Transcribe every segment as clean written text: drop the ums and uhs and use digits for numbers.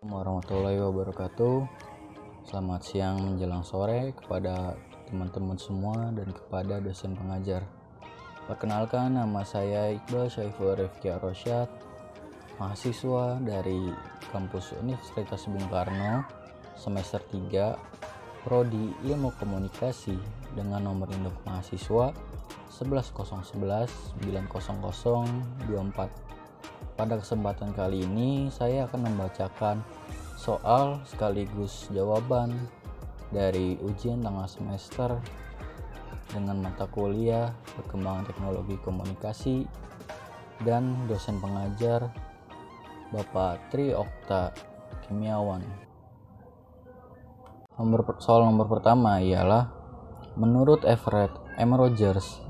Warahmatullahi wabarakatuh. Selamat siang menjelang sore kepada teman-teman semua dan kepada dosen pengajar. Perkenalkan, nama saya Iqbal Syaiful Rifki Arrosyad, mahasiswa dari kampus Universitas Bung Karno, semester 3, Prodi Ilmu Komunikasi dengan nomor induk mahasiswa 1101190024. Pada kesempatan kali ini saya akan membacakan soal sekaligus jawaban dari ujian tengah semester dengan mata kuliah Perkembangan Teknologi Komunikasi dan dosen pengajar Bapak Tri Okta Kimiawan. Soal nomor pertama ialah, menurut Everett M. Rogers,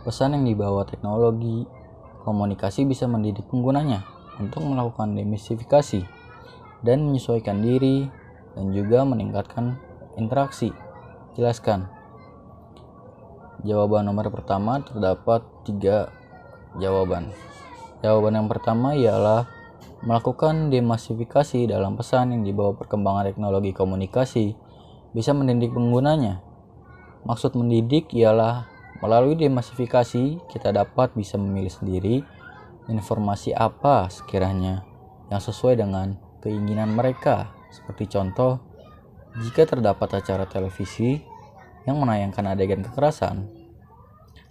pesan yang dibawa teknologi komunikasi bisa mendidik penggunanya untuk melakukan demystifikasi dan menyesuaikan diri dan juga meningkatkan interaksi. Jelaskan. Jawaban nomor pertama terdapat 3 jawaban. Jawaban yang pertama ialah melakukan demystifikasi dalam pesan yang dibawa perkembangan teknologi komunikasi bisa mendidik penggunanya. Maksud mendidik ialah melalui demystifikasi, kita dapat bisa memilih sendiri informasi apa sekiranya yang sesuai dengan keinginan mereka. Seperti contoh, jika terdapat acara televisi yang menayangkan adegan kekerasan,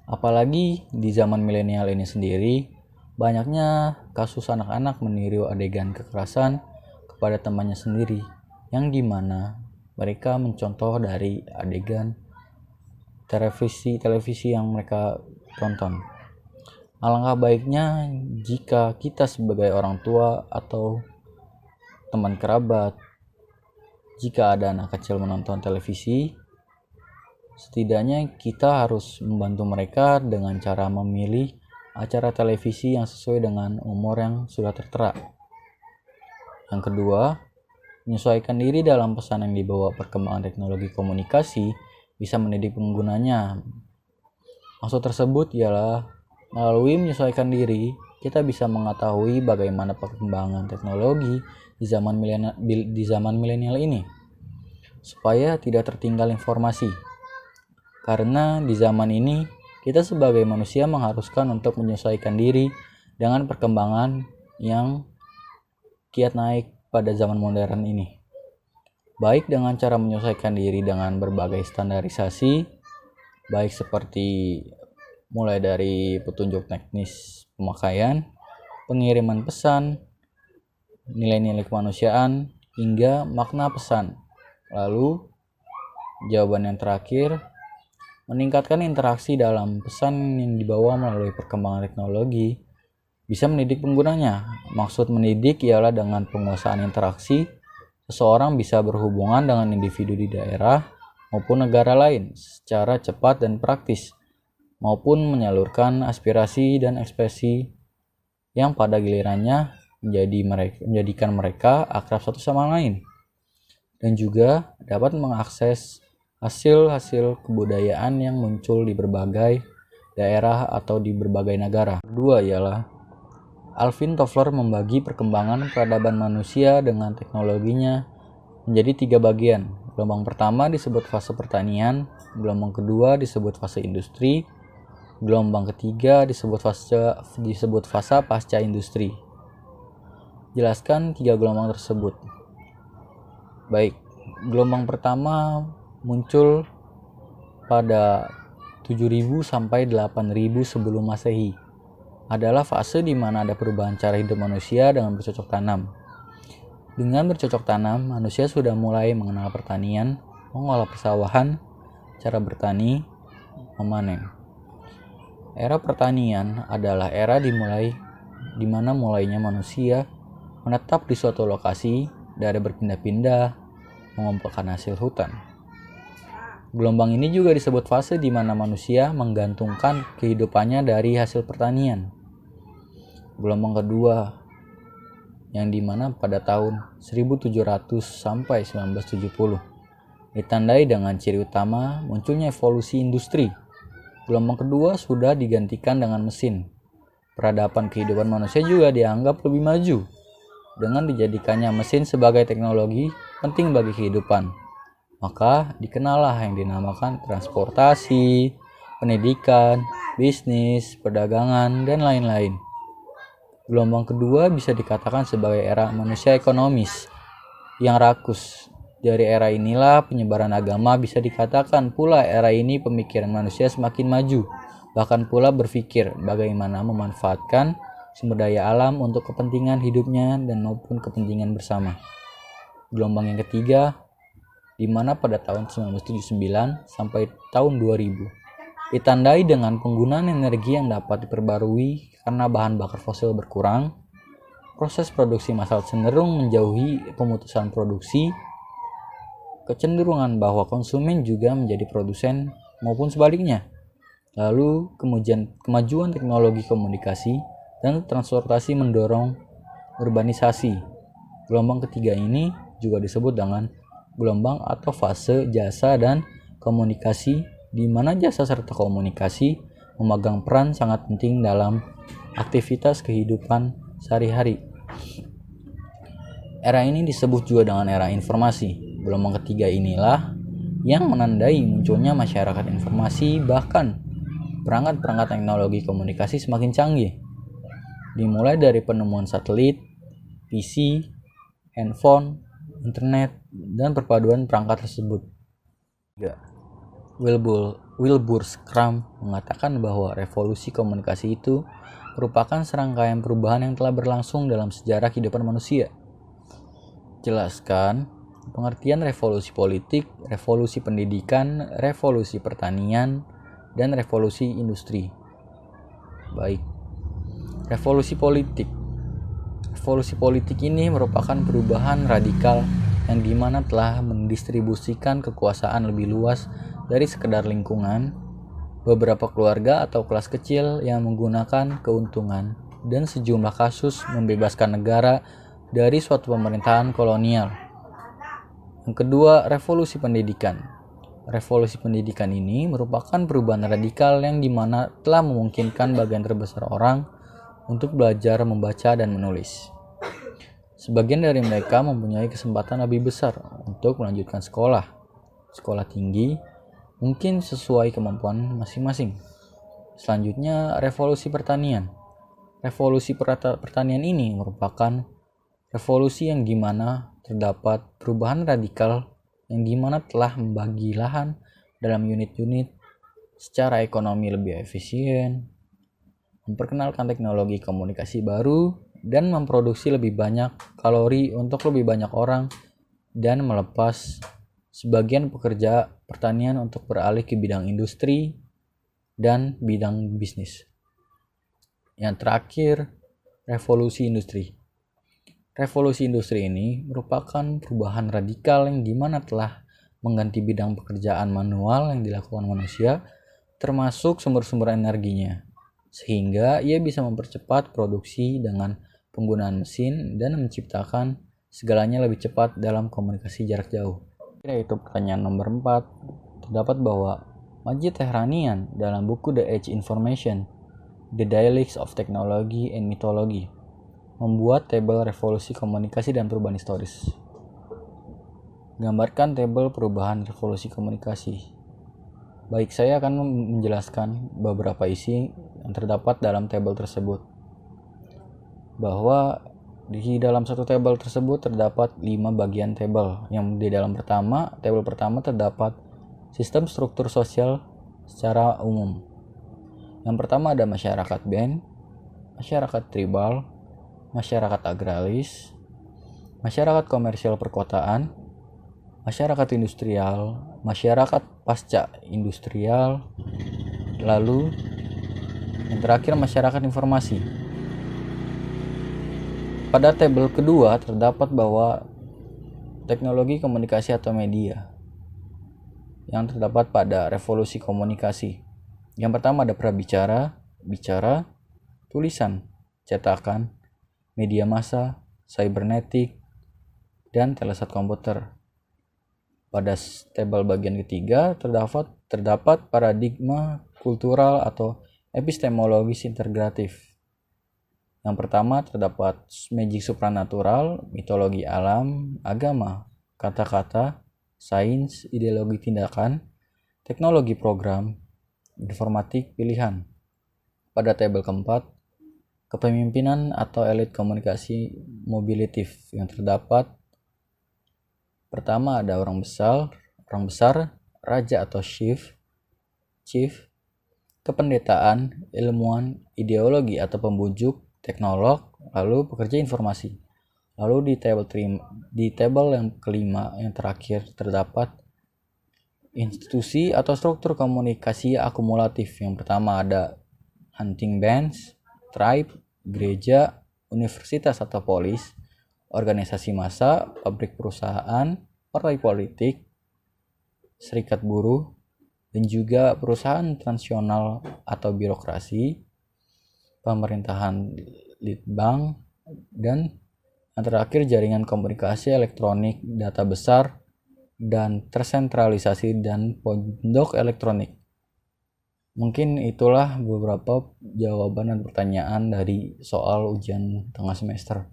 apalagi di zaman milenial ini sendiri, banyaknya kasus anak-anak meniru adegan kekerasan kepada temannya sendiri, yang dimana mereka mencontoh dari adegan televisi yang mereka tonton. Alangkah baiknya jika kita sebagai orang tua atau teman kerabat, jika ada anak kecil menonton televisi, setidaknya kita harus membantu mereka dengan cara memilih acara televisi yang sesuai dengan umur yang sudah tertera. Yang kedua, menyesuaikan diri dalam pesan yang dibawa perkembangan teknologi komunikasi bisa mendidik penggunanya. Maksud tersebut ialah melalui menyesuaikan diri, kita bisa mengetahui bagaimana perkembangan teknologi di zaman milenial ini, supaya tidak tertinggal informasi. Karena di zaman ini, kita sebagai manusia mengharuskan untuk menyesuaikan diri dengan perkembangan yang kiat naik pada zaman modern ini. Baik dengan cara menyesuaikan diri dengan berbagai standarisasi, baik seperti mulai dari petunjuk teknis pemakaian, pengiriman pesan, nilai-nilai kemanusiaan, hingga makna pesan. Lalu, jawaban yang terakhir, meningkatkan interaksi dalam pesan yang dibawa melalui perkembangan teknologi bisa mendidik penggunanya. Maksud mendidik ialah dengan penguasaan interaksi, seseorang bisa berhubungan dengan individu di daerah maupun negara lain secara cepat dan praktis, maupun menyalurkan aspirasi dan ekspresi yang pada gilirannya menjadikan mereka akrab satu sama lain, dan juga dapat mengakses hasil-hasil kebudayaan yang muncul di berbagai daerah atau di berbagai negara. Kedua ialah Alvin Toffler membagi perkembangan peradaban manusia dengan teknologinya menjadi 3 bagian. Gelombang pertama disebut fase pertanian, gelombang kedua disebut fase industri, gelombang ketiga disebut fase pasca industri. Jelaskan 3 gelombang tersebut. Baik, gelombang pertama muncul pada 7.000 sampai 8.000 sebelum Masehi. Adalah fase di mana ada perubahan cara hidup manusia dengan bercocok tanam. Dengan bercocok tanam, manusia sudah mulai mengenal pertanian, mengolah persawahan, cara bertani, memanen. Era pertanian adalah era di mana mulainya manusia menetap di suatu lokasi dari berpindah-pindah mengumpulkan hasil hutan. Gelombang ini juga disebut fase di mana manusia menggantungkan kehidupannya dari hasil pertanian. Gelombang kedua, yang dimana pada tahun 1700 sampai 1970, ditandai dengan ciri utama munculnya evolusi industri. Gelombang kedua sudah digantikan dengan mesin. Peradaban kehidupan manusia juga dianggap lebih maju. dengan dijadikannya mesin sebagai teknologi penting bagi kehidupan. Maka dikenallah yang dinamakan transportasi, pendidikan, bisnis, perdagangan, dan lain-lain. Gelombang kedua bisa dikatakan sebagai era manusia ekonomis yang rakus. Dari era inilah penyebaran agama bisa dikatakan pula era ini pemikiran manusia semakin maju, bahkan pula berpikir bagaimana memanfaatkan sumber daya alam untuk kepentingan hidupnya dan maupun kepentingan bersama. Gelombang yang ketiga, di mana pada tahun 1979 sampai tahun 2000 ditandai dengan penggunaan energi yang dapat diperbarui karena bahan bakar fosil berkurang, proses produksi massal cenderung menjauhi pemutusan produksi, kecenderungan bahwa konsumen juga menjadi produsen maupun sebaliknya. Lalu kemajuan teknologi komunikasi dan transportasi mendorong urbanisasi. Gelombang ketiga ini juga disebut dengan gelombang atau fase jasa dan komunikasi, di mana jasa serta komunikasi memegang peran sangat penting dalam aktivitas kehidupan sehari-hari. Era ini disebut juga dengan era informasi. Gelombang ketiga inilah yang menandai munculnya masyarakat informasi, bahkan perangkat-perangkat teknologi komunikasi semakin canggih. Dimulai dari penemuan satelit, PC, handphone, internet, dan perpaduan perangkat tersebut. Wilbur Scrum mengatakan bahwa revolusi komunikasi itu merupakan serangkaian perubahan yang telah berlangsung dalam sejarah kehidupan manusia. Jelaskan pengertian revolusi politik, revolusi pendidikan, revolusi pertanian, dan revolusi industri. Baik. Revolusi politik. Revolusi politik ini merupakan perubahan radikal yang dimana telah mendistribusikan kekuasaan lebih luas dari sekedar lingkungan, beberapa keluarga atau kelas kecil yang menggunakan keuntungan, dan sejumlah kasus membebaskan negara dari suatu pemerintahan kolonial. Yang kedua, revolusi pendidikan. Revolusi pendidikan ini merupakan perubahan radikal yang dimana telah memungkinkan bagian terbesar orang untuk belajar membaca dan menulis. Sebagian dari mereka mempunyai kesempatan lebih besar untuk melanjutkan sekolah tinggi, mungkin sesuai kemampuan masing-masing. Selanjutnya, revolusi pertanian. Revolusi pertanian ini merupakan revolusi yang dimana terdapat perubahan radikal yang dimana telah membagi lahan dalam unit-unit secara ekonomi lebih efisien, memperkenalkan teknologi komunikasi baru, dan memproduksi lebih banyak kalori untuk lebih banyak orang, dan melepas sebagian pekerja pertanian untuk beralih ke bidang industri dan bidang bisnis. Yang terakhir, revolusi industri. Revolusi industri ini merupakan perubahan radikal yang dimana telah mengganti bidang pekerjaan manual yang dilakukan manusia, termasuk sumber-sumber energinya, sehingga ia bisa mempercepat produksi dengan penggunaan mesin dan menciptakan segalanya lebih cepat dalam komunikasi jarak jauh. Yaitu pertanyaan nomor 4, terdapat bahwa Majid Tehranian dalam buku The Age Information, The Dialectics of Technology and Mythology membuat tabel revolusi komunikasi dan perubahan historis. Gambarkan tabel perubahan revolusi komunikasi. Baik, saya akan menjelaskan beberapa isi yang terdapat dalam tabel tersebut. Bahwa di dalam satu tabel tersebut terdapat 5 bagian tabel. Yang di dalam tabel pertama terdapat sistem struktur sosial secara umum. Yang pertama ada masyarakat band, masyarakat tribal, masyarakat agraris, masyarakat komersial perkotaan, masyarakat industrial, masyarakat pasca industrial, lalu yang terakhir masyarakat informasi. Pada tabel kedua terdapat bahwa teknologi komunikasi atau media yang terdapat pada revolusi komunikasi. Yang pertama ada prabicara, bicara, tulisan, cetakan, media massa, cybernetik, dan telesat komputer. Pada tabel bagian ketiga terdapat paradigma kultural atau epistemologis integratif. Yang pertama terdapat magic supranatural, mitologi alam, agama, kata-kata, sains, ideologi tindakan, teknologi program, informatik pilihan. Pada tabel keempat, kepemimpinan atau elit komunikasi mobilitif yang terdapat. Pertama ada orang besar, raja atau chief, kependetaan, ilmuwan, ideologi atau pembujuk, teknolog, lalu pekerja informasi. Lalu di tabel yang kelima yang terakhir terdapat institusi atau struktur komunikasi akumulatif. Yang pertama ada hunting bands, tribe, gereja, universitas atau polis, organisasi massa, pabrik perusahaan, partai politik, serikat buruh, dan juga perusahaan transnasional atau birokrasi, pemerintahan litbang, dan yang terakhir jaringan komunikasi elektronik, data besar, dan tersentralisasi dan pondok elektronik. Mungkin itulah beberapa jawaban dan pertanyaan dari soal ujian tengah semester.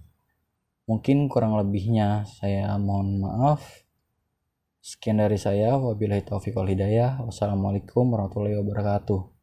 Mungkin kurang lebihnya saya mohon maaf. Sekian dari saya, wabillahi taufiq wal hidayah. Wassalamualaikum warahmatullahi wabarakatuh.